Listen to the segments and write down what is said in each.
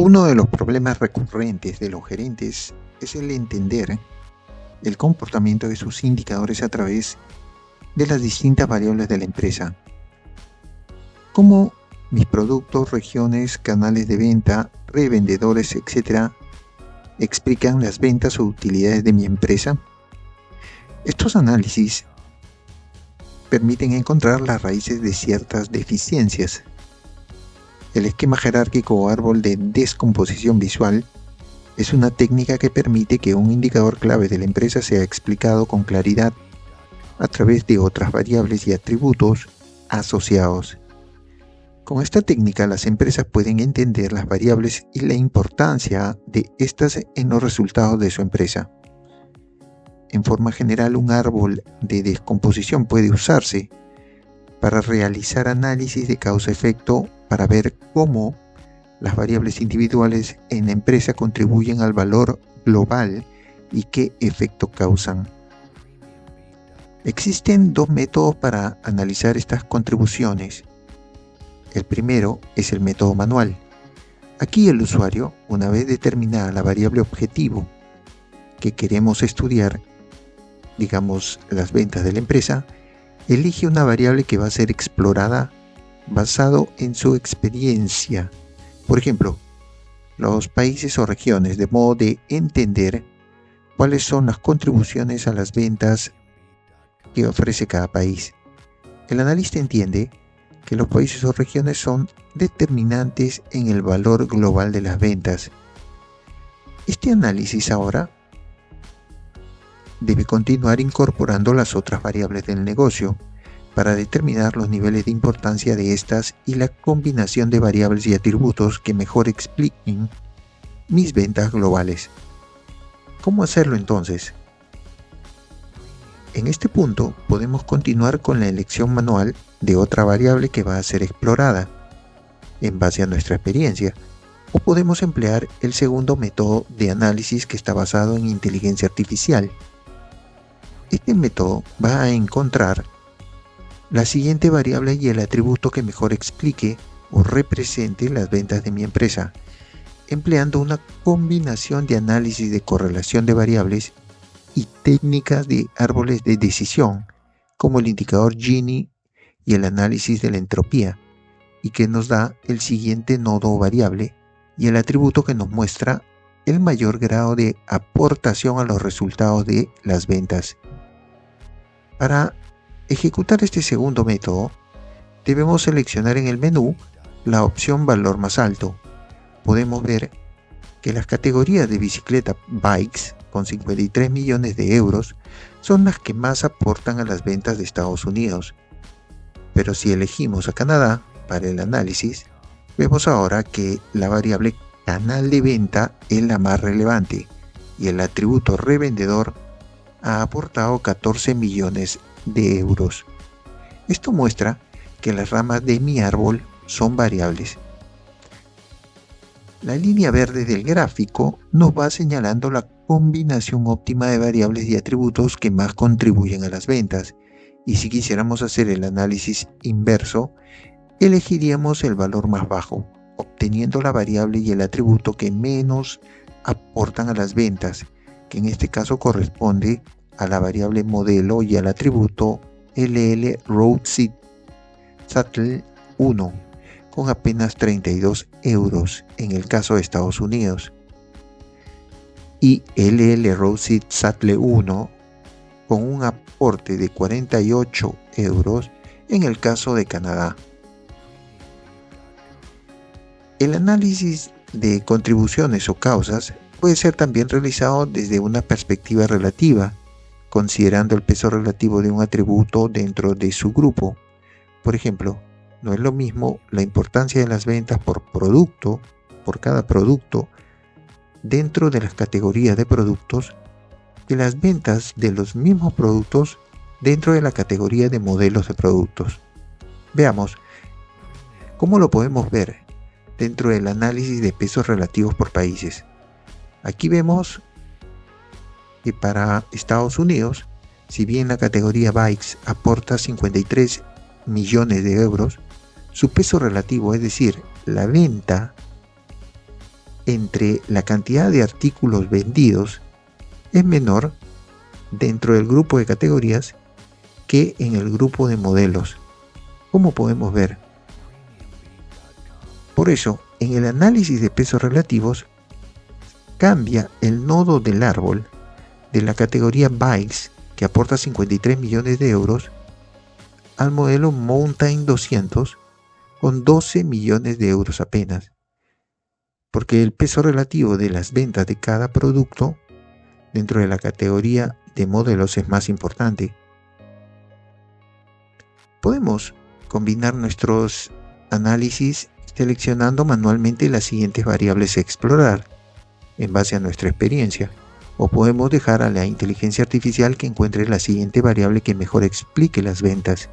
Uno de los problemas recurrentes de los gerentes es el entender el comportamiento de sus indicadores a través de las distintas variables de la empresa. Cómo mis productos, regiones, canales de venta, revendedores, etc. explican las ventas o utilidades de mi empresa. Estos análisis permiten encontrar las raíces de ciertas deficiencias. El esquema jerárquico o árbol de descomposición visual es una técnica que permite que un indicador clave de la empresa sea explicado con claridad a través de otras variables y atributos asociados. Con esta técnica, las empresas pueden entender las variables y la importancia de estas en los resultados de su empresa. En forma general, un árbol de descomposición puede usarse para realizar análisis de causa-efecto para ver cómo las variables individuales en la empresa contribuyen al valor global y qué efecto causan. Existen dos métodos para analizar estas contribuciones. El primero es el método manual. Aquí el usuario, una vez determinada la variable objetivo que queremos estudiar, digamos las ventas de la empresa, elige una variable que va a ser explorada basado en su experiencia. Por ejemplo, los países o regiones, de modo de entender cuáles son las contribuciones a las ventas que ofrece cada país. El analista entiende que los países o regiones son determinantes en el valor global de las ventas. Este análisis ahora debe continuar incorporando las otras variables del negocio para determinar los niveles de importancia de estas y la combinación de variables y atributos que mejor expliquen mis ventas globales. ¿Cómo hacerlo entonces? En este punto podemos continuar con la elección manual de otra variable que va a ser explorada en base a nuestra experiencia, o podemos emplear el segundo método de análisis que está basado en inteligencia artificial. Este método va a encontrar la siguiente variable y el atributo que mejor explique o represente las ventas de mi empresa, empleando una combinación de análisis de correlación de variables y técnicas de árboles de decisión, como el indicador Gini y el análisis de la entropía, y que nos da el siguiente nodo o variable y el atributo que nos muestra el mayor grado de aportación a los resultados de las ventas. Para ejecutar este segundo método, debemos seleccionar en el menú la opción valor más alto. Podemos ver que las categorías de bicicleta Bikes, con 53 millones de euros, son las que más aportan a las ventas de Estados Unidos. Pero si elegimos a Canadá para el análisis, vemos ahora que la variable canal de venta es la más relevante y el atributo revendedor ha aportado 14 millones de euros. Esto muestra que las ramas de mi árbol son variables. La línea verde del gráfico nos va señalando la combinación óptima de variables y atributos que más contribuyen a las ventas, y si quisiéramos hacer el análisis inverso, elegiríamos el valor más bajo, obteniendo la variable y el atributo que menos aportan a las ventas, que en este caso corresponde a la variable modelo y al atributo LL Road Shuttle 1, con apenas 32 euros en el caso de Estados Unidos, y LL Road Shuttle 1 con un aporte de 48 euros en el caso de Canadá. El análisis de contribuciones o causas puede ser también realizado desde una perspectiva relativa, considerando el peso relativo de un atributo dentro de su grupo. Por ejemplo, no es lo mismo la importancia de las ventas por producto, por cada producto, dentro de las categorías de productos, que las ventas de los mismos productos dentro de la categoría de modelos de productos. Veamos, ¿cómo lo podemos ver dentro del análisis de pesos relativos por países? Aquí vemos que para Estados Unidos, si bien la categoría Bikes aporta 53 millones de euros, su peso relativo, es decir, la venta entre la cantidad de artículos vendidos es menor dentro del grupo de categorías que en el grupo de modelos, como podemos ver. Por eso, en el análisis de pesos relativos, cambia el nodo del árbol de la categoría Bikes, que aporta 53 millones de euros, al modelo Mountain 200 con 12 millones de euros apenas, porque el peso relativo de las ventas de cada producto dentro de la categoría de modelos es más importante. Podemos combinar nuestros análisis seleccionando manualmente las siguientes variables a explorar en base a nuestra experiencia, o podemos dejar a la inteligencia artificial que encuentre la siguiente variable que mejor explique las ventas.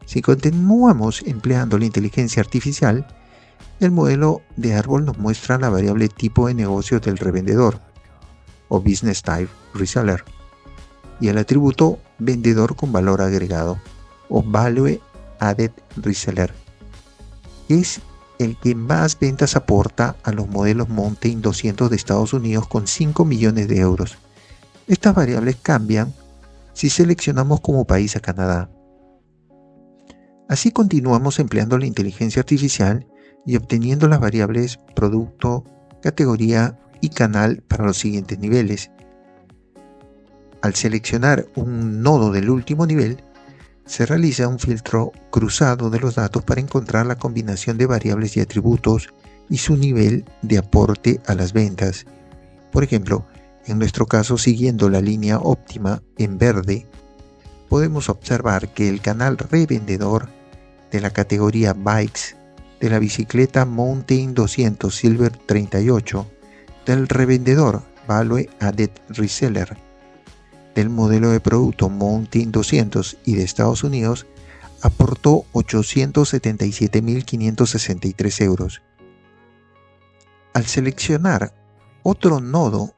Si continuamos empleando la inteligencia artificial, el modelo de árbol nos muestra la variable tipo de negocio del revendedor, o Business Type Reseller, y el atributo vendedor con valor agregado, o Value Added Reseller. Es el que más ventas aporta a los modelos Mountain 200 de Estados Unidos con 5 millones de euros. Estas variables cambian si seleccionamos como país a Canadá. Así continuamos empleando la inteligencia artificial y obteniendo las variables producto, categoría y canal para los siguientes niveles. Al seleccionar un nodo del último nivel, se realiza un filtro cruzado de los datos para encontrar la combinación de variables y atributos y su nivel de aporte a las ventas. Por ejemplo, en nuestro caso, siguiendo la línea óptima en verde, podemos observar que el canal revendedor de la categoría Bikes de la bicicleta Mountain 200 Silver 38, del revendedor Value Added Reseller, del modelo de producto Mountain 200 y de Estados Unidos, aportó 877.563 euros. Al seleccionar otro nodo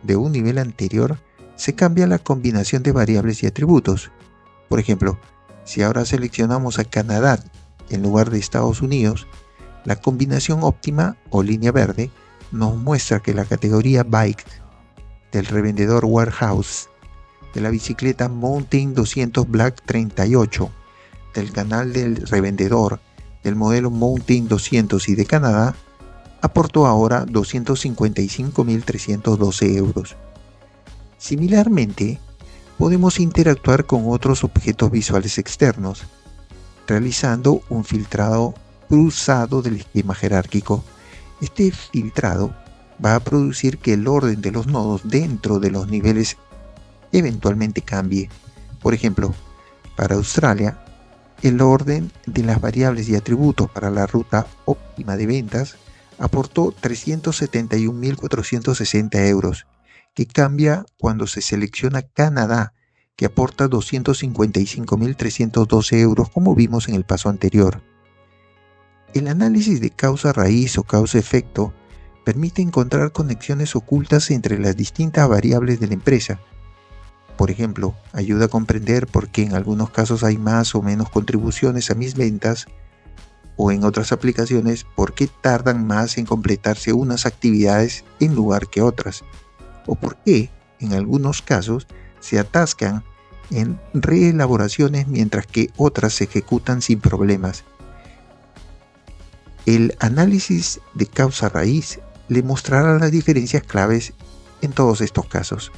de un nivel anterior, se cambia la combinación de variables y atributos. Por ejemplo, si ahora seleccionamos a Canadá en lugar de Estados Unidos, la combinación óptima o línea verde nos muestra que la categoría Bike del revendedor Warehouse, de la bicicleta Mountain 200 Black 38, del canal del revendedor del modelo Mountain 200 y de Canadá, aportó ahora 255.312 euros. Similarmente, podemos interactuar con otros objetos visuales externos, realizando un filtrado cruzado del esquema jerárquico. Este filtrado va a producir que el orden de los nodos dentro de los niveles eventualmente cambie. Por ejemplo, para Australia, el orden de las variables y atributos para la ruta óptima de ventas aportó 371.460 euros, que cambia cuando se selecciona Canadá, que aporta 255.312 euros, como vimos en el paso anterior. El análisis de causa raíz o causa-efecto permite encontrar conexiones ocultas entre las distintas variables de la empresa. Por ejemplo, ayuda a comprender por qué en algunos casos hay más o menos contribuciones a mis ventas, o en otras aplicaciones, por qué tardan más en completarse unas actividades en lugar que otras, o por qué en algunos casos se atascan en reelaboraciones mientras que otras se ejecutan sin problemas. El análisis de causa raíz le mostrará las diferencias claves en todos estos casos.